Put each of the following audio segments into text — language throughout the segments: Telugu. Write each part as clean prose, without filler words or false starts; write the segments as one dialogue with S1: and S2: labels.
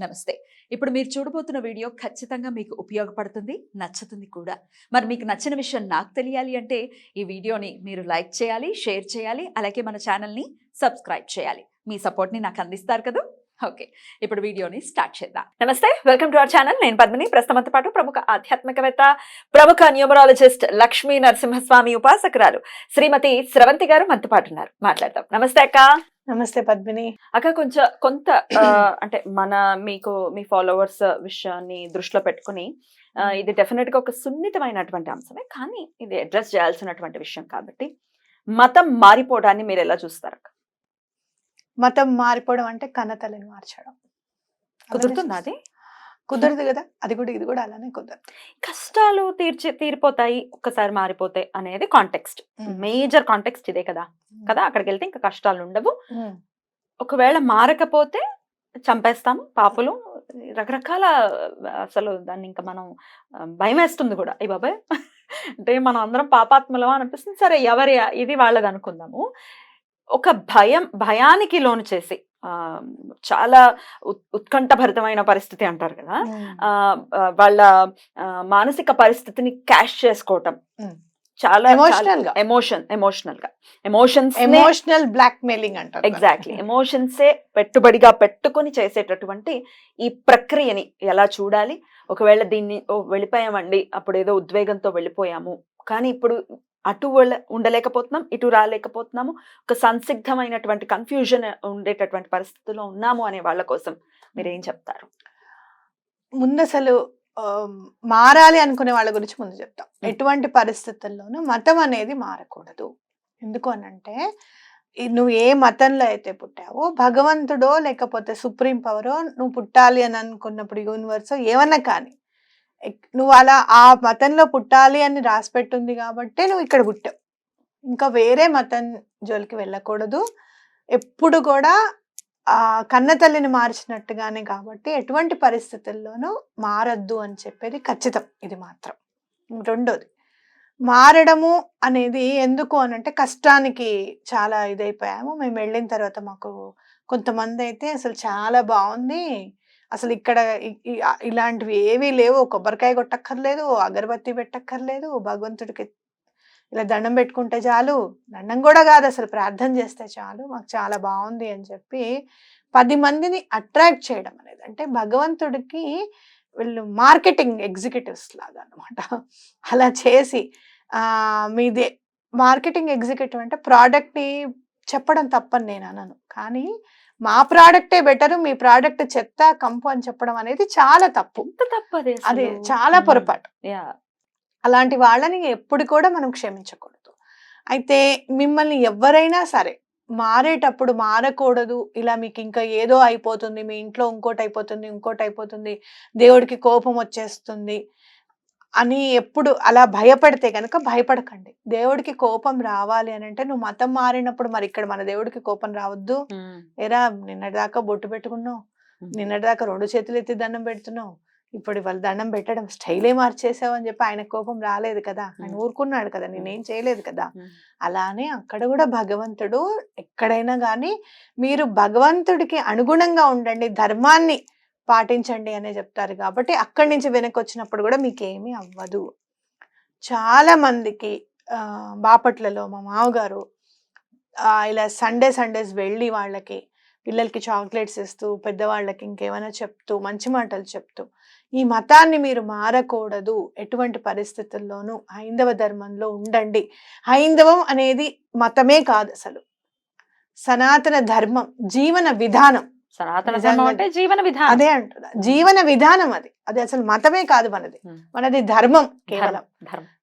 S1: నమస్తే. ఇప్పుడు మీరు చూడబోతున్న వీడియో ఖచ్చితంగా మీకు ఉపయోగపడుతుంది, నచ్చుతుంది కూడా. మరి మీకు నచ్చిన విషయం నాకు తెలియాలి అంటే ఈ వీడియోని మీరు లైక్ చేయాలి, షేర్ చేయాలి, అలాగే మన ఛానల్‌ని సబ్స్క్రైబ్ చేయాలి. మీ సపోర్ట్‌ని నాకు అందిస్తారు కదా! ఓకే. ఇప్పుడు వీడియోని స్టార్ట్ చేద్దాం. నమస్తే. Welcome to our channel. నేను పద్మిని. ప్రస్తుతంతో పాటు ప్రముఖ ఆధ్యాత్మికవేత్త, ప్రముఖ న్యూమరాలజిస్ట్ లక్ష్మీ నరసింహస్వామి ఉపాసకురాలు శ్రీమతి స్రవంతి గారు మనతో పాటు ఉన్నారు. మాట్లాడదాం. నమస్తే అక్క.
S2: నమస్తే పద్మిని.
S1: అక్క కొంత అంటే మీకు మీ ఫాలోవర్స్ విషయాన్ని దృష్టిలో పెట్టుకుని ఇది డెఫినెట్ గా ఒక సున్నితమైనటువంటి అంశమే, కానీ ఇది అడ్రస్ చేయాల్సినటువంటి విషయం కాబట్టి మతం మారిపోవడాన్ని మీరు ఎలా చూస్తారు అక్క?
S2: మతం మారిపోవడం అంటే కన్నతల్లిని మార్చడం.
S1: కుదురుతుందా అది?
S2: కుదరదు కదా, అది కూడా ఇది కూడా అలానే కుదరదు.
S1: కష్టాలు తీరిపోతాయి ఒక్కసారి మారిపోతే అనేది కాంటెక్స్ట్, మేజర్ కాంటెక్స్ట్ ఇదే కదా. అక్కడికి వెళ్తే ఇంకా కష్టాలు ఉండవు. ఒకవేళ మారకపోతే చంపేస్తాము, పాపులు, రకరకాల, అసలు దాన్ని ఇంకా మనం భయం వేస్తుంది కూడా. అయ్య బాబాయ్ అంటే మనం అందరం పాపాత్మలం అనిపిస్తుంది. సరే, ఎవరి ఇది వాళ్ళది అనుకుందాము. ఒక భయానికి లోను చేసి చాలా ఉత్కంఠభరితమైన పరిస్థితి అంటారు కదా, వాళ్ళ మానసిక పరిస్థితిని క్యాష్ చేసుకోవటం, చాలా ఎమోషనల్
S2: బ్లాక్ మెయిలింగ్ అంటారు.
S1: ఎగ్జాక్ట్లీ, ఎమోషన్సే పెట్టుబడిగా పెట్టుకుని చేసేటటువంటి ఈ ప్రక్రియని ఎలా చూడాలి? ఒకవేళ దీన్ని వెళ్ళిపోయామండి, అప్పుడు ఏదో ఉద్వేగంతో వెళ్ళిపోయాము, కానీ ఇప్పుడు అటు ఉండలేకపోతున్నాం, ఇటు రాలేకపోతున్నాము, ఒక సంసిగ్ధమైనటువంటి కన్ఫ్యూజన్ ఉండేటటువంటి పరిస్థితుల్లో ఉన్నాము అనే వాళ్ళ కోసం మీరేం చెప్తారు?
S2: ముందు అసలు మారాలి అనుకునే వాళ్ళ గురించి ముందు చెప్తాం. ఎటువంటి పరిస్థితుల్లోనూ మతం అనేది మారకూడదు. ఎందుకు అనంటే, నువ్వు ఏ మతంలో అయితే పుట్టావో, భగవంతుడో లేకపోతే సుప్రీం పవరో నువ్వు పుట్టాలి అని అనుకున్నప్పుడు, యూనివర్స్ ఏమన్నా కానీ, నువ్వు అలా ఆ మతంలో పుట్టాలి అని రాసిపెట్టుంది కాబట్టి నువ్వు ఇక్కడ పుట్టావు. ఇంకా వేరే మతం జోలికి వెళ్ళకూడదు. ఎప్పుడు కూడా ఆ కన్నతల్లిని మార్చినట్టుగానే, కాబట్టి ఎటువంటి పరిస్థితుల్లోనూ మారద్దు అని చెప్పేది ఖచ్చితం. ఇది మాత్రం. రెండోది, మారడము అనేది ఎందుకు అనంటే, కష్టానికి చాలా ఇదైపోయాము. మేము వెళ్ళిన తర్వాత మాకు కొంతమంది అయితే అసలు చాలా బాగుంది, అసలు ఇక్కడ ఇలాంటివి ఏవీ లేవు, కొబ్బరికాయ కొట్టక్కర్లేదు, అగరబత్తి పెట్టక్కర్లేదు, భగవంతుడికి ఇలా దండం పెట్టుకుంటే చాలు, దండం కూడా కాదు అసలు ప్రార్థన చేస్తే చాలు, మాకు చాలా బాగుంది అని చెప్పి 10 మందిని అట్రాక్ట్ చేయడం అనేది, అంటే భగవంతుడికి వీళ్ళు మార్కెటింగ్ ఎగ్జిక్యూటివ్స్ లాగా అనమాట. అలా చేసి మీదే మార్కెటింగ్ ఎగ్జిక్యూటివ్ అంటే ప్రోడక్ట్ని చెప్పడం తప్పని నేను అనను, కానీ మా ప్రోడక్టే బెటరు, మీ ప్రోడక్ట్ చెత్త కంపు అని చెప్పడం అనేది చాలా తప్పు. అది చాలా పొరపాటు. అలాంటి వాళ్ళని ఎప్పుడు కూడా మనం క్షమించకూడదు. అయితే మిమ్మల్ని ఎవరైనా సరే మారేటప్పుడు మారకూడదు, ఇలా మీకు ఇంకా ఏదో అయిపోతుంది, మీ ఇంట్లో ఇంకోటి అయిపోతుంది, దేవుడికి కోపం వచ్చేస్తుంది అని ఎప్పుడు అలా భయపడితే కనుక భయపడకండి. దేవుడికి కోపం రావాలి అని అంటే, నువ్వు మతం మారినప్పుడు మరి ఇక్కడ మన దేవుడికి కోపం రావద్దు. ఏరా, నిన్నటిదాకా బొట్టు పెట్టుకున్నావు, నిన్నటిదాకా 2 చేతులు ఎత్తి దండం పెడుతున్నావు, ఇప్పుడు వాళ్ళు దండం పెట్టడం స్టైలే మార్చేసావు అని చెప్పి ఆయన కోపం రాలేదు కదా, ఆయన ఊరుకున్నాడు కదా, నేనేం చేయలేదు కదా. అలానే అక్కడ కూడా భగవంతుడు ఎక్కడైనా కానీ మీరు భగవంతుడికి అనుగుణంగా ఉండండి, ధర్మాన్ని పాటించండి అనే చెప్తారు. కాబట్టి అక్కడి నుంచి వెనక్కి వచ్చినప్పుడు కూడా మీకేమీ అవ్వదు. చాలా మందికి బాపట్లలో మా మామగారు ఇలా సండేస్ వెళ్ళి వాళ్ళకి పిల్లలకి చాక్లెట్స్ ఇస్తూ, పెద్దవాళ్ళకి ఇంకేమైనా చెప్తూ, మంచి మాటలు చెప్తూ, ఈ మతాన్ని మీరు మారకూడదు, ఎటువంటి పరిస్థితుల్లోనూ హైందవ ధర్మంలో ఉండండి. హైందవం అనేది మతమే కాదు, అసలు సనాతన ధర్మం, జీవన విధానం. అదే అంటున్నా, జీవన విధానం అది, అది అసలు మతమే కాదు, మనది ధర్మం కేవలం.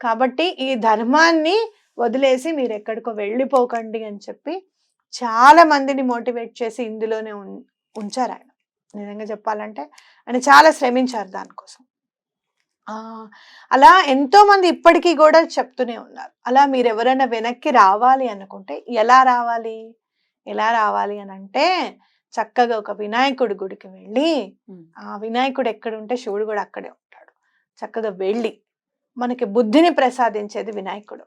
S2: కాబట్టి ఈ ధర్మాన్ని వదిలేసి మీరు ఎక్కడికో వెళ్ళిపోకండి అని చెప్పి చాలా మందిని మోటివేట్ చేసి ఇందులోనే ఉంచారు ఆయన. నిజంగా చెప్పాలంటే ఆయన చాలా శ్రమించారు దానికోసం. అలా ఎంతో మంది ఇప్పటికీ కూడా చెప్తూనే ఉన్నారు. అలా మీరు ఎవరైనా వెనక్కి రావాలి అనుకుంటే ఎలా రావాలి అని అంటే, చక్కగా ఒక వినాయకుడి గుడికి వెళ్ళి, ఆ వినాయకుడు ఎక్కడ ఉంటే శివుడు కూడా అక్కడే ఉంటాడు. చక్కగా వెళ్ళి, మనకి బుద్ధిని ప్రసాదించేది వినాయకుడు,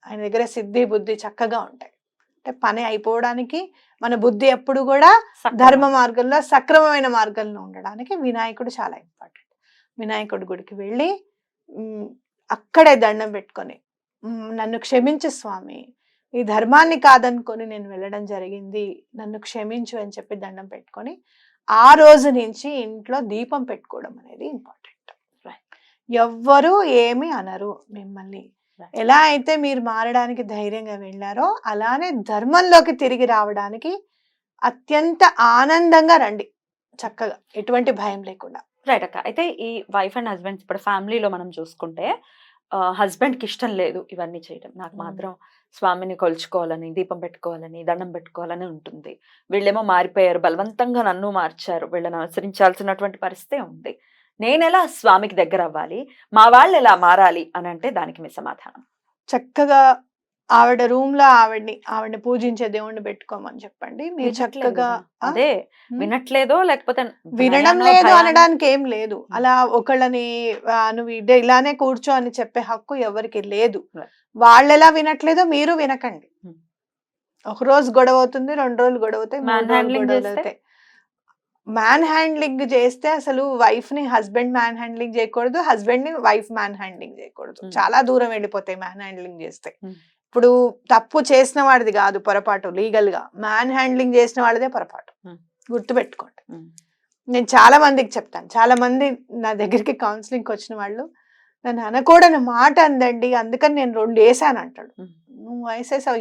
S2: ఆయన దగ్గర సిద్ధి బుద్ధి చక్కగా ఉంటాయి. అంటే పని అయిపోవడానికి మన బుద్ధి ఎప్పుడు కూడా
S1: సక్రమం.
S2: ధర్మ మార్గంలో సక్రమమైన మార్గంలో ఉండడానికి వినాయకుడు చాలా ఇంపార్టెంట్. వినాయకుడి గుడికి వెళ్ళి అక్కడే దండం పెట్టుకొని నన్ను క్షమించు స్వామి, ఈ ధర్మాన్ని కాదనుకొని నేను వెళ్ళడం జరిగింది, నన్ను క్షమించు అని చెప్పి దండం పెట్టుకొని ఆ రోజు నుంచి ఇంట్లో దీపం పెట్టుకోవడం అనేది ఇంపార్టెంట్. ఎవ్వరూ ఏమి అనరు మిమ్మల్ని. ఎలా అయితే మీరు మారడానికి ధైర్యంగా వెళ్ళారో అలానే ధర్మంలోకి తిరిగి రావడానికి అత్యంత ఆనందంగా రండి, చక్కగా ఎటువంటి భయం లేకుండా.
S1: రైట్ అక్క. అయితే ఈ వైఫ్ అండ్ హస్బెండ్స్ ఇప్పుడు ఫ్యామిలీలో మనం చూసుకుంటే హస్బెండ్ కి ఇష్టం లేదు ఇవన్నీ చేయడం, నాకు మాత్రం స్వామిని కొలుచుకోవాలని, దీపం పెట్టుకోవాలని, దండం పెట్టుకోవాలని ఉంటుంది. వీళ్ళేమో మారిపోయారు, బలవంతంగా నన్ను మార్చారు, వీళ్ళని అనుసరించాల్సినటువంటి పరిస్థితి ఉంది. నేను ఎలా స్వామికి దగ్గర అవ్వాలి, మా వాళ్ళు ఎలా మారాలి అని అంటే దానికి మీ సమాధానం?
S2: చక్కగా ఆవిడ రూమ్ లో ఆవిడని పూజించే దేవుణ్ణి పెట్టుకోమని చెప్పండి. మీరు చక్కగా
S1: అదే వినట్లేదో లేకపోతే
S2: వినడం లేదు అనడానికి ఏం లేదు. అలా ఒకళ్ళని నువ్వు ఇలానే కూర్చో అని చెప్పే హక్కు ఎవరికి లేదు. వాళ్ళు ఎలా వినట్లేదో మీరు వినకండి. ఒక రోజు గొడవ అవుతుంది, 2 రోజులు గొడవ అవుతాయి, 3 రోజులు గొడవలు అవుతాయి. మ్యాన్ హ్యాండ్లింగ్ చేస్తే అసలు వైఫ్ ని హస్బెండ్ మ్యాన్ హ్యాండ్లింగ్ చేయకూడదు, హస్బెండ్ ని వైఫ్ మ్యాన్ హ్యాండ్లింగ్ చేయకూడదు. చాలా దూరం వెళ్ళిపోతాయి మ్యాన్ హ్యాండ్లింగ్ చేస్తే. ఇప్పుడు తప్పు చేసిన వాడిది కాదు పొరపాటు, లీగల్ గా మ్యాన్ హ్యాండ్లింగ్ చేసిన వాడిదే పొరపాటు, గుర్తుపెట్టుకోండి. నేను చాలా మందికి చెప్తాను, చాలా మంది నా దగ్గరికి కౌన్సిలింగ్ వచ్చిన వాళ్ళు నన్ను అనకూడని మాట అందండి అందుకని నేను 2 వేసాను అంటాడు. నువ్వు వేసేసావు,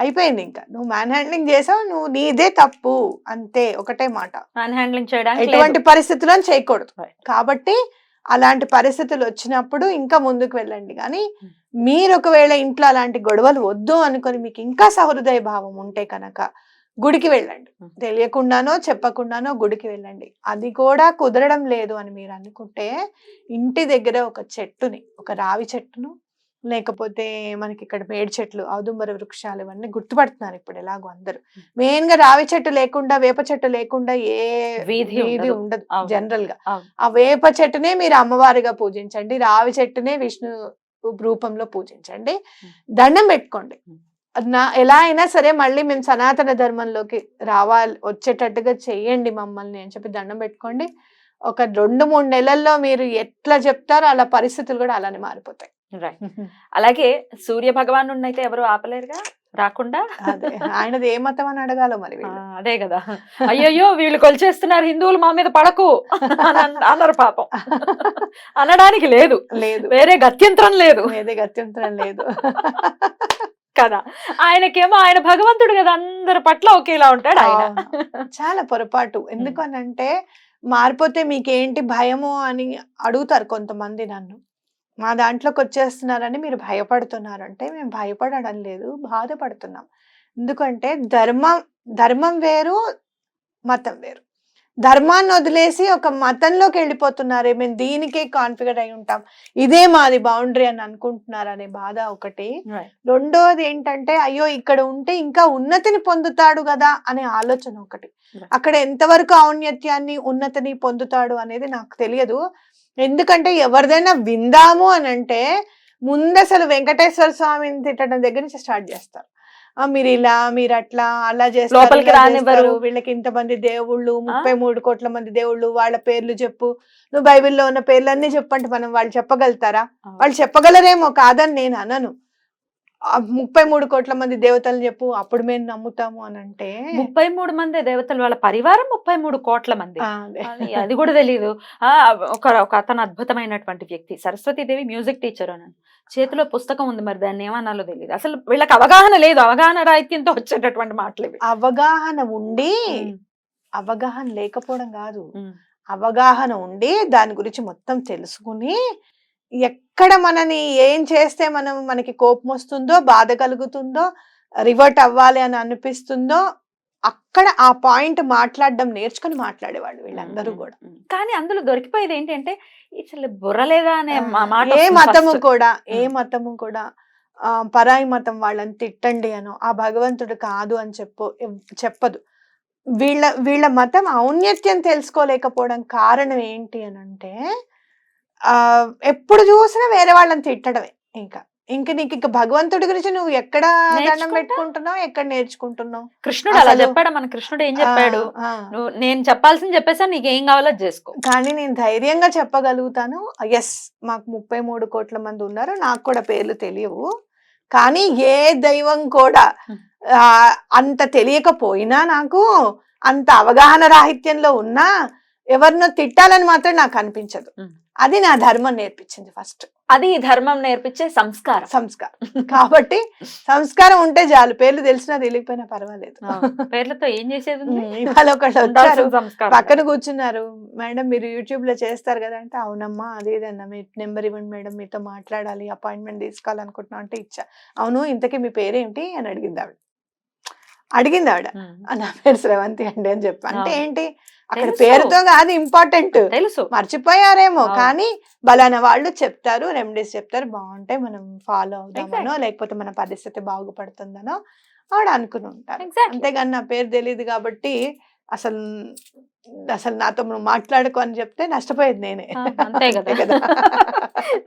S2: అయిపోయింది, ఇంకా నువ్వు మ్యాన్ హ్యాండ్లింగ్ చేసావు, నువ్వు నీదే తప్పు అంతే, ఒకటే మాట.
S1: మ్యాన్ హ్యాండ్లింగ్ చేయడానికి
S2: ఎటువంటి పరిస్థితుల్లో చేయకూడదు. కాబట్టి అలాంటి పరిస్థితులు వచ్చినప్పుడు ఇంకా ముందుకు వెళ్ళండి. కానీ మీరు ఒకవేళ ఇంట్లో అలాంటి గొడవలు వద్దు అనుకొని మీకు ఇంకా సహృదయ భావం ఉంటే కనుక గుడికి వెళ్ళండి. తెలియకుండానో చెప్పకుండానో గుడికి వెళ్ళండి. అది కూడా కుదరడం లేదు అని మీరు అనుకుంటే ఇంటి దగ్గర ఒక చెట్టుని, ఒక రావి చెట్టును, లేకపోతే మనకి ఇక్కడ మేడి చెట్లు, ఔదుంబర వృక్షాలు, ఇవన్నీ గుర్తుపడుతున్నారు ఇప్పుడు ఎలాగో అందరూ. మెయిన్ గా రావి చెట్టు లేకుండా, వేప చెట్టు లేకుండా ఏ వీధి ఉండదు జనరల్ గా. ఆ వేప చెట్టునే మీరు అమ్మవారిగా పూజించండి, రావి చెట్టునే విష్ణు రూపంలో పూజించండి, దండం పెట్టుకోండి. ఎలా అయినా సరే మళ్ళీ మేము సనాతన ధర్మంలోకి వచ్చేటట్టుగా చెయ్యండి మమ్మల్ని అని చెప్పి దండం పెట్టుకోండి. ఒక 2-3 నెలల్లో మీరు ఎట్లా చెప్తారో అలా పరిస్థితులు కూడా అలానే మారిపోతాయి.
S1: అలాగే సూర్య భగవాను అయితే ఎవరు ఆపలేరుగా రాకుండా.
S2: ఆయనది ఏ మతం అని అడగాలో మరి.
S1: అదే కదా, అయ్యయ్యో వీళ్ళు కొలిచేస్తున్నారు, హిందువులు మా మీద పడకు అన్నారు పాపం. అనడానికి లేదు, వేరే గత్యంతరం లేదు కదా. ఆయనకేమో ఆయన భగవంతుడు కదా, అందరి పట్ల ఒకేలా ఉంటాడు ఆయన.
S2: చాలా పొరపాటు. ఎందుకనంటే మారిపోతే మీకేంటి భయము అని అడుగుతారు కొంతమంది నన్ను. మా దాంట్లోకి వచ్చేస్తున్నారని మీరు భయపడుతున్నారంటే మేము భయపడడం లేదు, బాధపడుతున్నాం. ఎందుకంటే ధర్మం వేరు, మతం వేరు. ధర్మాన్ని వదిలేసి ఒక మతంలోకి వెళ్ళిపోతున్నారే, మేము దీనికే కాన్ఫిగర్ అయి ఉంటాం, ఇదే మాది బౌండరీ అని అనుకుంటున్నారు అనే బాధ ఒకటి. రెండోది ఏంటంటే అయ్యో ఇక్కడ ఉంటే ఇంకా ఉన్నతిని పొందుతాడు కదా అనే ఆలోచన ఒకటి. అక్కడ ఎంతవరకు ఔన్నత్యాన్ని, ఉన్నతిని పొందుతాడు అనేది నాకు తెలియదు. ఎందుకంటే ఎవరిదైనా విందాము అని అంటే ముందు అసలు వెంకటేశ్వర స్వామిని తిట్టడం దగ్గర నుంచి స్టార్ట్ చేస్తారు. మీరు ఇలా, మీరు అట్లా, అలా చేస్తారు, వీళ్ళకి ఇంతమంది దేవుళ్ళు, 33 కోట్ల మంది దేవుళ్ళు, వాళ్ళ పేర్లు చెప్పు, నువ్వు బైబిల్లో ఉన్న పేర్లన్నీ చెప్పంటే మనం వాళ్ళు చెప్పగలుగుతారా? వాళ్ళు చెప్పగలరేమో, కాదని నేను అనను. 33 కోట్ల మంది దేవతలు చెప్పు, అప్పుడు మేము నమ్ముతాము అని అంటే.
S1: 33 మంది దేవతలు, వాళ్ళ పరివారం 33 కోట్ల మంది, అది కూడా తెలియదు. ఒక అతను అద్భుతమైనటువంటి వ్యక్తి, సరస్వతీదేవి మ్యూజిక్ టీచర్ అని, చేతిలో పుస్తకం ఉంది, మరి దాన్ని ఏమన్నాలో తెలియదు. అసలు వీళ్ళకి అవగాహన లేదు, అవగాహన రాహిత్యంతో వచ్చేటటువంటి మాటలు.
S2: అవగాహన ఉండి అవగాహన లేకపోవడం కాదు, అవగాహన ఉండి దాని గురించి మొత్తం తెలుసుకుని ఎక్కడ మనని ఏం చేస్తే మనకి కోపం వస్తుందో, బాధ కలుగుతుందో, రివర్ట్ అవ్వాలి అని అనిపిస్తుందో అక్కడ ఆ పాయింట్ మాట్లాడడం నేర్చుకుని మాట్లాడేవాళ్ళు వీళ్ళందరూ కూడా.
S1: కానీ అందులో దొరికిపోయేది ఏంటంటే అసలు బుర్రలేదా అనే మాట.
S2: ఏ మతము కూడా పరాయి మతం వాళ్ళని తిట్టండి అనో, ఆ భగవంతుడు కాదు అని చెప్పదు. వీళ్ళ మతం ఔన్నత్యం తెలుసుకోలేకపోవడం కారణం ఏంటి అని అంటే ఎప్పుడు చూసినా వేరే వాళ్ళని తిట్టడమే. ఇంకా ఇంక నీకు ఇక భగవంతుడి గురించి నువ్వు ఎక్కడ దండం
S1: నేర్చుకుంటా.
S2: పెట్టుకుంటున్నావు, ఎక్కడ నేర్చుకుంటున్నావు?
S1: కృష్ణుడు అలా
S2: అసలు-
S1: చెప్పాడు, మన కృష్ణుడు ఏం చెప్పాడు,
S2: ఆ, ఆ.
S1: నువ్వు నేను చెప్పాల్సింది చెప్పేసా, నీకేం కావాలో అది చేసుకో.
S2: కానీ నేను ధైర్యంగా చెప్పగలుగుతాను, ఎస్ మాకు 33 కోట్ల మంది ఉన్నారు, నాకు కూడా పేర్లు తెలియవు, కానీ ఏ దైవం కూడా ఆ, అంత తెలియకపోయినా, నాకు అంత అవగాహన రాహిత్యంలో ఉన్నా ఎవరినో తిట్టాలని మాత్రం నాకు అనిపించదు.
S1: ఉమ్.
S2: అది నా ధర్మం నేర్పించింది ఫస్ట్,
S1: అది ఈ ధర్మం నేర్పించే సంస్కారం.
S2: సంస్కారం. కాబట్టి సంస్కారం ఉంటే చాలు, పేర్లు తెలిసినా తెలియకపోయినా పర్వాలేదు.
S1: పేర్లతో ఏం చేసేది ఉంది?
S2: ఇవాళ ఒకళ్ళు వచ్చారు,
S1: ఉండాల్సిన సంస్కారం.
S2: పక్కన కూర్చున్నారు, మేడం మీరు యూట్యూబ్ లో చేస్తారు కదా అంటే, అవునమ్మా అదేదన్నా మీ నెంబర్ ఇవ్వండి మేడం, మీతో మాట్లాడాలి, అపాయింట్మెంట్ తీసుకోవాలనుకుంటున్నాం అంటే ఇచ్చా. అవును ఇంతకీ మీ పేరేంటి అని అడిగింది ఆవిడ.
S1: ఉమ్.
S2: నా పేరు శ్రవంతి అండి అని చెప్పి. అంటే
S1: అవును.
S2: ఏంటి, అక్కడ
S1: తెలుసు.
S2: పేరుతో కాదు ఇంపార్టెంట్,
S1: తెలుసు.
S2: మర్చిపోయారేమో,
S1: అవును.
S2: కానీ బలానా వాళ్ళు చెప్తారు, రెమెడీస్ చెప్తారు, బాగుంటాయి, మనం ఫాలో అవుదామనో
S1: Exactly.
S2: లేకపోతే మన పరిస్థితి బాగుపడుతుందనో ఆవిడ అనుకుని ఉంటారు.
S1: Exactly.
S2: అంతేగాని నా పేరు తెలియదు కాబట్టి అసలు అసలు నాతో నువ్వు మాట్లాడుకో అని చెప్తే నష్టపోయేది నేనే.
S1: అంతే
S2: అంతే
S1: కదా.
S2: కదా.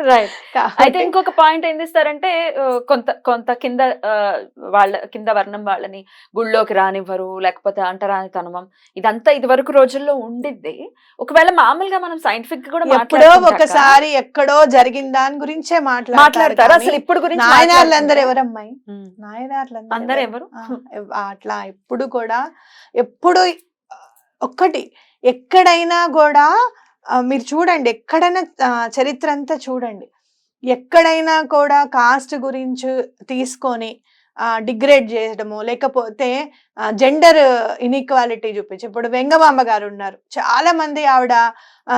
S1: రైట్. అయితే
S2: కాబట్టి
S1: ఇంకొక పాయింట్ ఏం చేస్తారంటే, కొంత కొంత కింద వాళ్ళ కింద వర్ణం వాళ్ళని గుళ్ళోకి రానివ్వరు, లేకపోతే అంటరానితనం, ఇదంతా ఇది వరకు రోజుల్లో ఉండిద్ది. ఒకవేళ మామూలుగా మనం సైంటిఫిక్ కూడా
S2: ఎప్పుడో
S1: మాట్లాడుకుంటాక
S2: ఒకసారి ఎక్కడో జరిగిన దాని గురించే
S1: మాట్లాడతారు. అసలు ఇప్పుడు గురించి
S2: నాయనార్లందరూ
S1: మాట్లాడుకుంటే-
S2: ఎవరమ్మాయి,
S1: ఉమ్.
S2: నాయనార్లందరూ
S1: అందరు ఎవరు?
S2: అట్లా ఎప్పుడు కూడా ఎప్పుడు ఒక్కటి ఎక్కడైనా కూడా మీరు చూడండి, ఎక్కడైనా చరిత్ర అంతా చూడండి, ఎక్కడైనా కూడా కాస్ట్ గురించి తీసుకొని డిగ్రేడ్ చేయడము, లేకపోతే జెండర్ ఇన్ఈక్వాలిటీ చూపించి, ఇప్పుడు వెంగమాంబ గారు ఉన్నారు, చాలా మంది ఆవిడ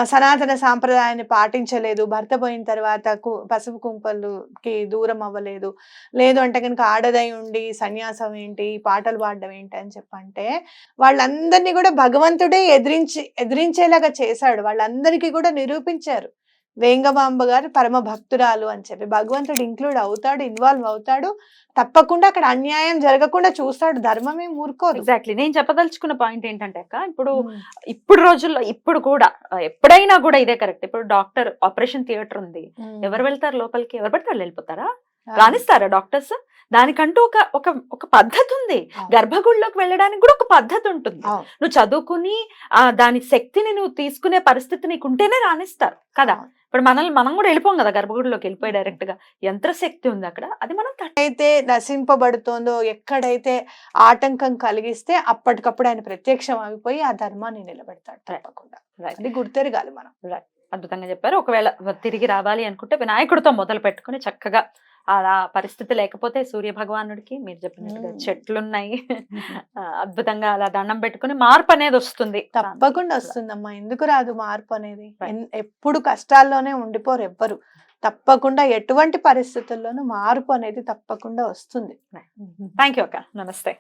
S2: సనాతన సాంప్రదాయాన్ని పాటించలేదు, భర్త పోయిన తర్వాత పసుపు కుంపలుకి దూరం అవ్వలేదు, లేదు అంటే కనుక ఆడదై ఉండి సన్యాసం ఏంటి, పాటలు పాడడం ఏంటి అని చెప్పంటే, వాళ్ళందరినీ కూడా భగవంతుడే ఎదిరించేలాగా చేశాడు, వాళ్ళందరికీ కూడా నిరూపించారు వేంగమాంబ గారు పరమ భక్తురాలు అని చెప్పి. భగవంతుడు ఇంక్లూడ్ అవుతాడు, ఇన్వాల్వ్ అవుతాడు, తప్పకుండా అక్కడ అన్యాయం జరగకుండా చూస్తాడు, ధర్మమే ఊరుకోదు.
S1: ఎగ్జాక్ట్లీ. నేను చెప్పదలుచుకున్న పాయింట్ ఏంటంటే అక్క, ఇప్పుడు రోజుల్లో ఇప్పుడు కూడా ఎప్పుడైనా కూడా ఇదే కరెక్ట్. ఇప్పుడు డాక్టర్ ఆపరేషన్ థియేటర్ ఉంది, ఎవరు వెళ్తారు లోపలికి? ఎవరు పడితే వాళ్ళు వెళ్ళిపోతారా? రాణిస్తారా డాక్టర్స్? దానికంటూ ఒక ఒక ఒక పద్ధతి ఉంది. గర్భగుడిలోకి వెళ్ళడానికి కూడా ఒక పద్ధతి ఉంటుంది. నువ్వు చదువుకుని దాని శక్తిని నువ్వు తీసుకునే పరిస్థితి నీకు ఉంటేనే రాణిస్తారు కదా. ఇప్పుడు మనం కూడా వెళ్ళిపోం కదా గర్భగుడిలోకి, వెళ్ళిపోయి డైరెక్ట్ గా. యంత్రశక్తి ఉంది అక్కడ, అది మనం
S2: అయితే నశింపబడుతోందో, ఎక్కడైతే ఆటంకం కలిగిస్తే అప్పటికప్పుడు ఆయన ప్రత్యక్షం అయిపోయి ఆ ధర్మాన్ని నిలబెడతాడు తప్పకుండా. అది గుర్తెరగాలి మనం.
S1: అద్భుతంగా చెప్పారు. ఒకవేళ తిరిగి రావాలి అనుకుంటే వినాయకుడితో మొదలు పెట్టుకుని చక్కగా, అలా పరిస్థితి లేకపోతే సూర్య భగవానుడికి మీరు చెప్పినట్టుగా చెట్లున్నాయి, అద్భుతంగా అలా దండం పెట్టుకుని మార్పు అనేది వస్తుంది.
S2: తప్పకుండా వస్తుందమ్మా, ఎందుకు రాదు మార్పు అనేది? ఎప్పుడు కష్టాల్లోనే ఉండిపోరు ఎవ్వరు, తప్పకుండా ఎటువంటి పరిస్థితుల్లోనూ మార్పు అనేది తప్పకుండా వస్తుంది.
S1: థ్యాంక్ యూ అక్క. నమస్తే.